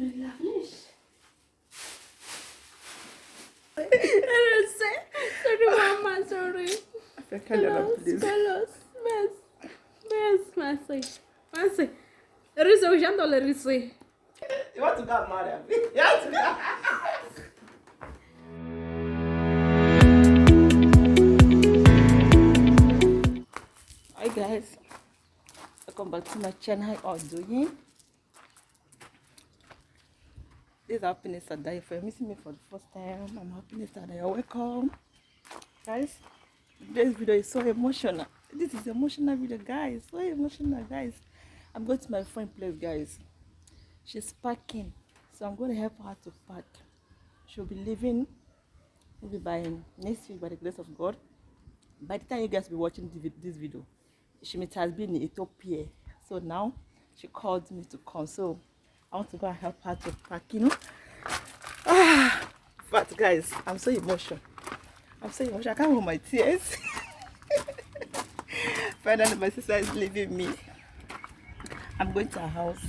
Sorry, Mama, sorry. Please. Mas, Risse, eu já não Risse. You want to get married? You want to get... Hi guys, welcome back to my channel. How you all doing? This is Happiness Sada. If you're missing me for the first time, I'm Happiness Sada. You're welcome. Guys, today's video is so emotional. This is emotional video, guys. So emotional, guys. I'm going to my friend's place, guys. She's packing, so I'm going to help her to pack. She'll be leaving maybe by next week, by the grace of God. By the time you guys be watching this video, she might have been in Ethiopia. So now she called me to come. So I want to go and help her to pack, you know. But guys, I'm so emotional. I'm so emotional. I can't hold my tears. Finally, my sister is leaving me. I'm going to her house.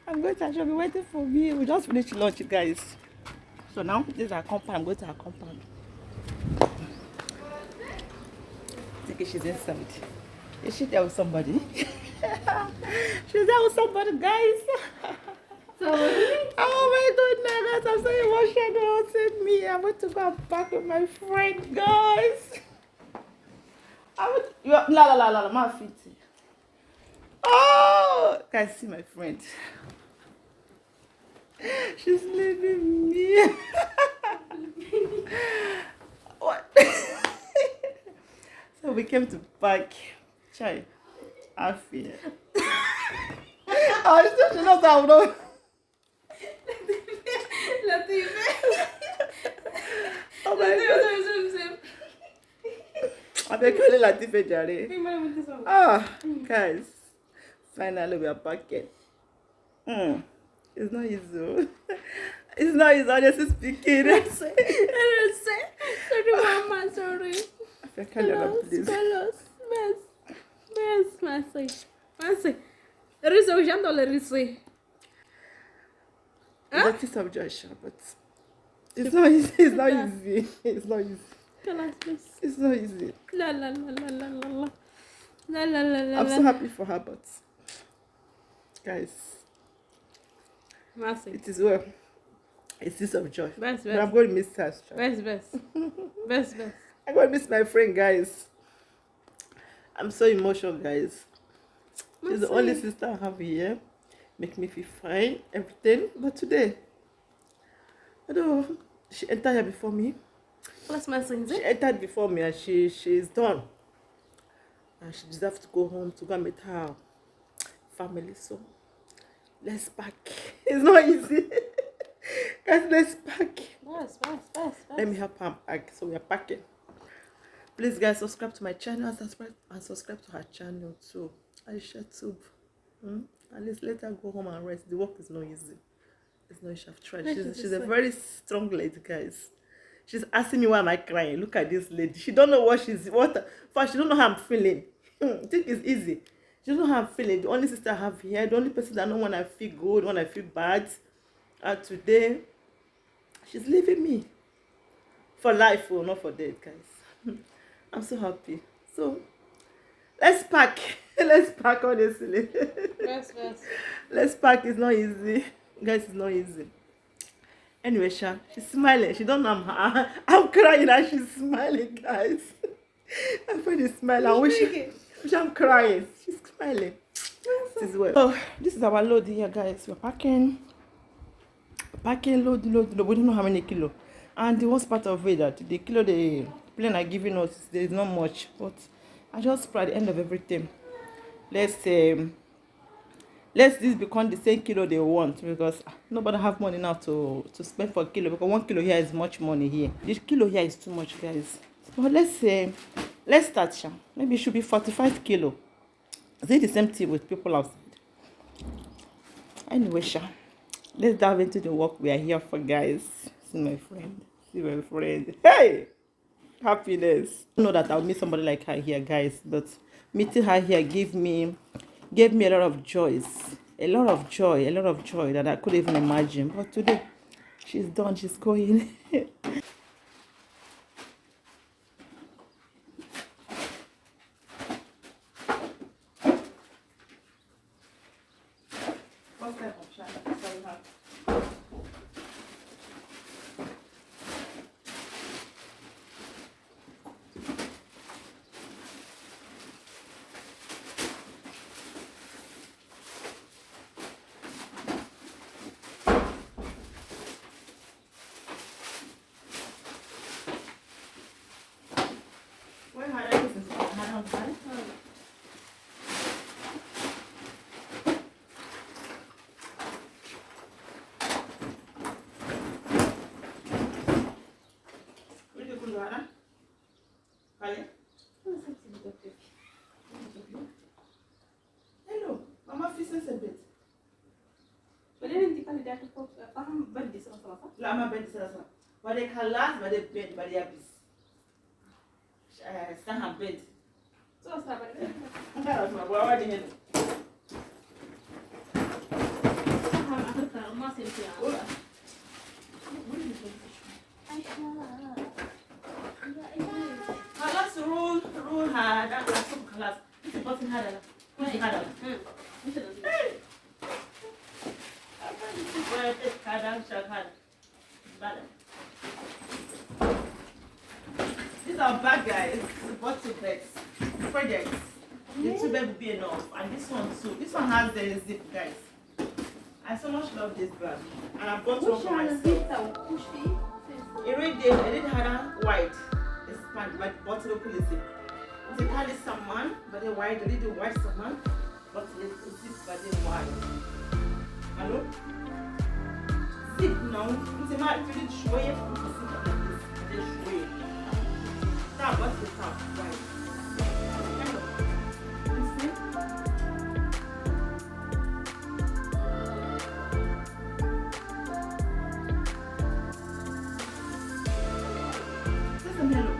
I'm going to her. She'll be waiting for me. We just finished lunch, guys. So now this is her compound. I'm going to her compound. I think she's inside. Is she there with somebody? She's there with somebody, guys. Oh my goodness, I'm so emotional. Save me. I'm going to go and pack with my friend, guys. My feet. Oh, guys, see my friend. She's leaving me. What? So we came to pack. Chai, I feel. Oh, she knows how to. Oh my God. I'm calling Latife Jare. Guys, finally we are packing. It's not easy. It's not easy, honestly speaking. Sorry, Mama, sorry. Please. Risse, eu já não Risse. That is of Joshua, but it's not easy. It's not easy. It's not easy. It's not easy. I'm so happy for her, but guys, it is well. It's this of joy. But I'm going to miss her. Best. I'm going to miss my friend, guys. I'm so emotional, guys. She's the only sister I have here. Make me feel fine, everything. But today, I don't know. She entered here before me. She entered before me and she's done. And she deserves to go home to go and meet her family. So let's pack. It's not easy. Guys, let's pack. Best. Let me help her pack. So we are packing. Please, guys, subscribe to my channel and subscribe to her channel too. Aisha Tube. At least let her go home and rest. The work is not easy. It's not easy. I've tried. She's a very strong lady, guys. She's asking me why am I crying. Look at this lady. She don't know what she don't know how I'm feeling. I think it's easy. She don't know how I'm feeling. The only sister I have here, the only person that I know when I feel good, when I feel bad. And today, she's leaving me. For life, oh, not for death, guys. I'm so happy. So, let's pack. Let's pack, honestly. Best. Let's pack. It's not easy. Guys, it's not easy. Anyway, she's smiling. She don't know I'm crying and she's smiling, guys. My friend is smiling. I wish I'm crying. She's smiling. This is well. Oh, this is our load here, guys. We're packing. Load. We don't know how many kilo. And the worst part of it that the kilo the plane are giving us, there is not much. But I just pray at the end of everything. Let's this become the same kilo they want, because nobody have money now to spend for a kilo, because 1 kilo here is much money here. This kilo here is too much, guys. But let's start. Maybe it should be 45 kilo. Is it the same thing with people outside? Anyway, let's dive into the work we are here for, guys. See my friend. Hey, happiness. I know that I'll meet somebody like her here, guys, but meeting her here gave me a lot of joys. a lot of joy that I couldn't even imagine. But today, she's done. She's going. What type of child do you have? Where had I this? Had on time? Where did you go, Hannah? Kale? Hello, Mama fixes a bit. La ma bed is but they can last by the bed by the abyss. Stand her bed. Class rule hard. That was some class. It's a button harder. What's the harder? Hey. Well, it's hard. These are bad guys. What two beds? Projects. The two bed will be enough. And this one too. This one has the zip, guys. I so much love this bag. And I bought one for myself. I did have white. It's pant, but bottle locally zip. They call it someone, but they white. They did the white someone, but it's zip, but they white. Hello? Zip now. It's a matter of show you from the zip like this. They show you. That what's the top? White. Hello. You see? Listen, hello.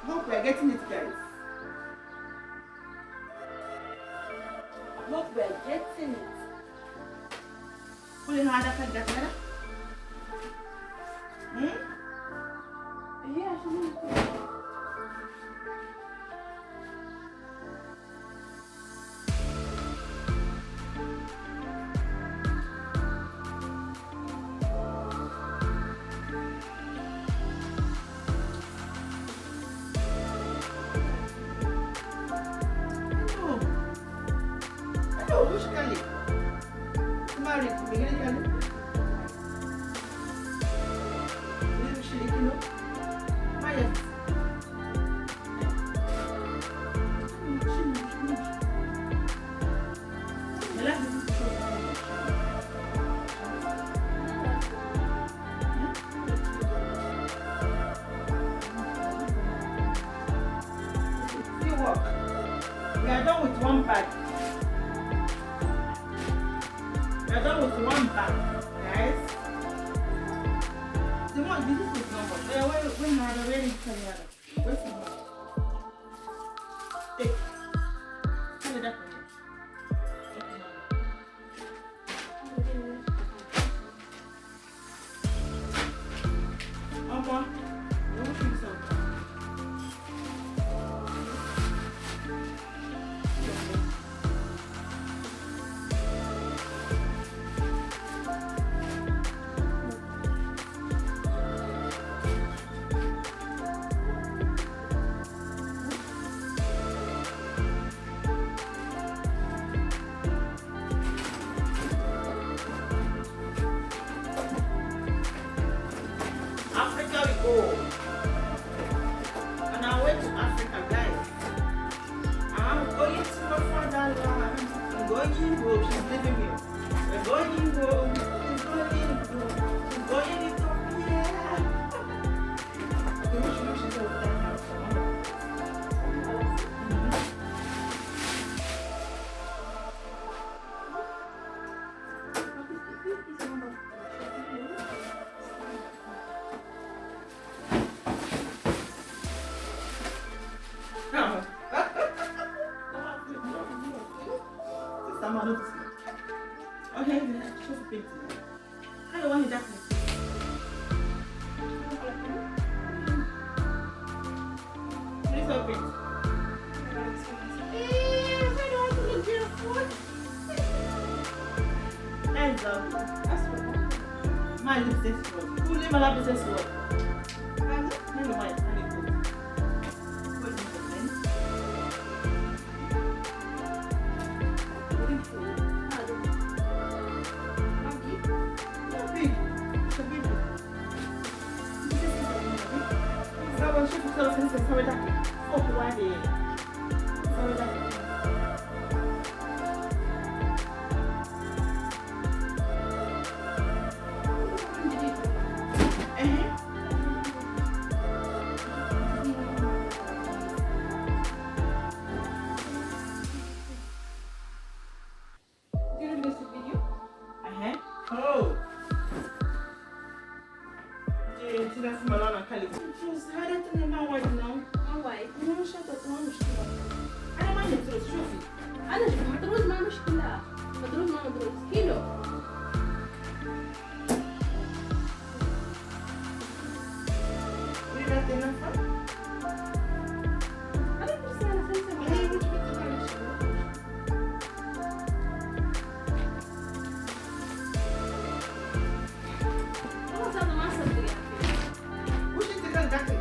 Hope we are getting it, guys. Hope we are getting it. Pull it harder, can get better. Yeah, we are done with one bag. We are done with one bag, guys. The one, this is not much. When I had already tell you, where's the one? Take. Tell me that for me. Mama, you want to do something? Okay, شوف بنتي. هذا واحد داخل. Please open it. I don't want to look beautiful. Hands up. That's what. My lips is full. Who live my lips is full? I know why it's funny. Oh. That's Malana Kali. Just had it in my wife now. ما وايد. No, shut up. ما مشكلة. أنا ما ندرس شوفي. أنا شوف مدروس ما مشكلة. مدروس ما مدروس كيلو. We're not enough. أنا بدرس على 5 Hey, which bit did I show? خلاص هذا ما صدق يعني. Which is the girl got it?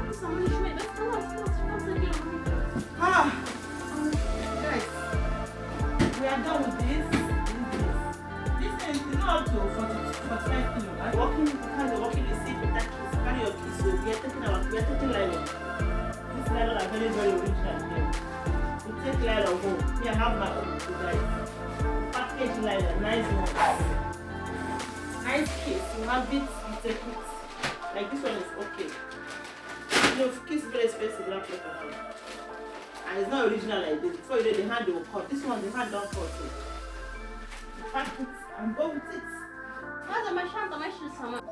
بس عمري شوي بس خلاص 5 كيلو ما يفرق. Ah, guys, we are done with this. This is not up to 45 kilos. I'm walking, kind of walking the seat with that kiss. Carry your kiss. So we are taking nylon. This nylon are very, very original here. We take nylon home. Me, I have my own to guys. Package nylon, nice one. Nice case. You have it, you take it. Like this one is okay. You know, kiss is very expensive. You have to pay for it. And it's not original like this. Before you do the hand, they will cut. This one, the hand don't cut it. You pack it and go with it. هذا ما شنطة ما يشيل سامان.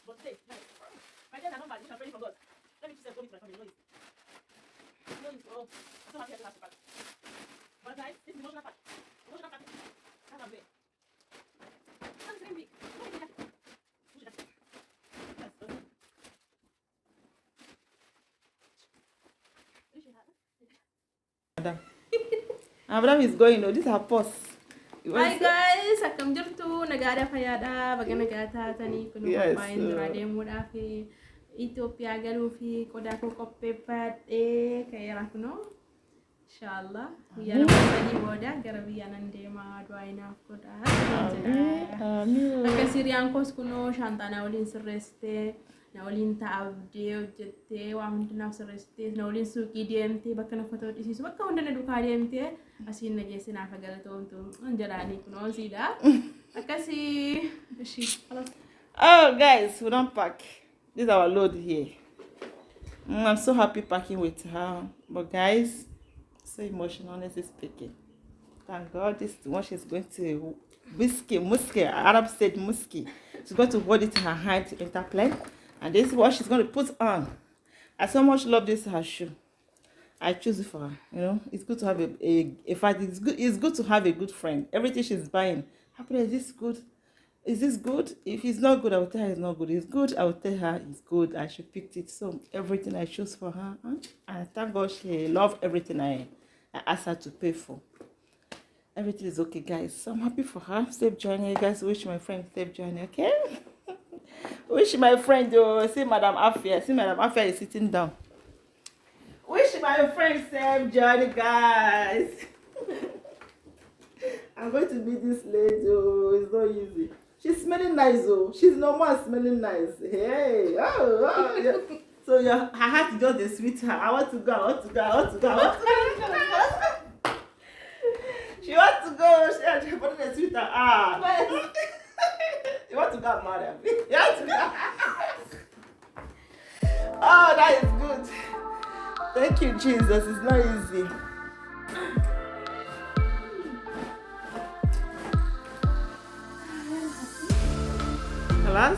But take, nice. My dad, I don't bad. I'm ready for God. Let me just go with my family. No, it's all. So happy to have you back. But guys, this is emotional part. Emotional part. That's a bit. هذا كريم بيك. Push it up. Yes, okay. إيش هذا؟ Madam. Madam is going. No, this is her purse. Hi guys, akkam jirtu nagaadha fayyaadha baga nagaa taatanii kun Yes, qophaa'in dura deemuudhaaf Itoophiyaa galuu fi qodaa koo qopheeffadhee ka'eera kunoo inshallah guyyaa lama sadii booda gara biyyaa nan deemaa du'aayinaaf godhaa akka siriyaan koos kunoo shaantaa na waliin sirreessitee na waliin taa'abdee hojjettee waa hundinaaf sirreessitee na waliin suuqii deemtee bakka na uffata hodhisiisu bakka hunda na duukaa deemtee asiin nageesse naaf galatoomtu jedhaanii kunoo siidha akkasii ishii halas. Oh, guys, we don't pack. This is our load here. I'm so happy packing with her. But guys, so emotional, honestly speaking. Thank God, this is the one she's going to muski. Arab said muski. She's going to hold it in her hand to enter plane. And this is what she's going to put on. I so much love this her shoe. I choose it for her. You know, it's good to have in fact, it's good to have a good friend. Everything she's buying. Happy, is this good? Is this good? If it's not good, I will tell her it's not good. It's good, I will tell her it's good. I should pick it. So everything I choose for her. And thank God she loves everything I asked her to pay for. Everything is okay, guys. So I'm happy for her. Safe journey. You guys wish my friend safe journey, okay? Wish my friend, see Madam Afia. See Madam Afia is sitting down. Wish my friend safe journey, guys. I'm going to meet this lady. Oh, it's not easy. She's smelling nice, oh. She's normal smelling nice. Hey, oh, yeah. So yeah, her heart is just a sweetheart. I want to go. I want to go. I want to go. I want to go. She wants to go. She put in a sweetheart. Ah. You want to go, madam? You want to go. Oh, that is good. Thank you, Jesus. It's not easy. Hello?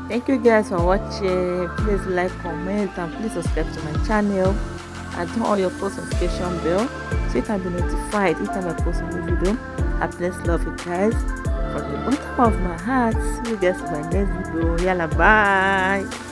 Thank you guys for watching. Please like, comment, and please subscribe to my channel. And turn on your post notification bell so you can be notified each time I post a new video. I please love you guys from the bottom of my heart. See you guys in my next video. Yalla, bye.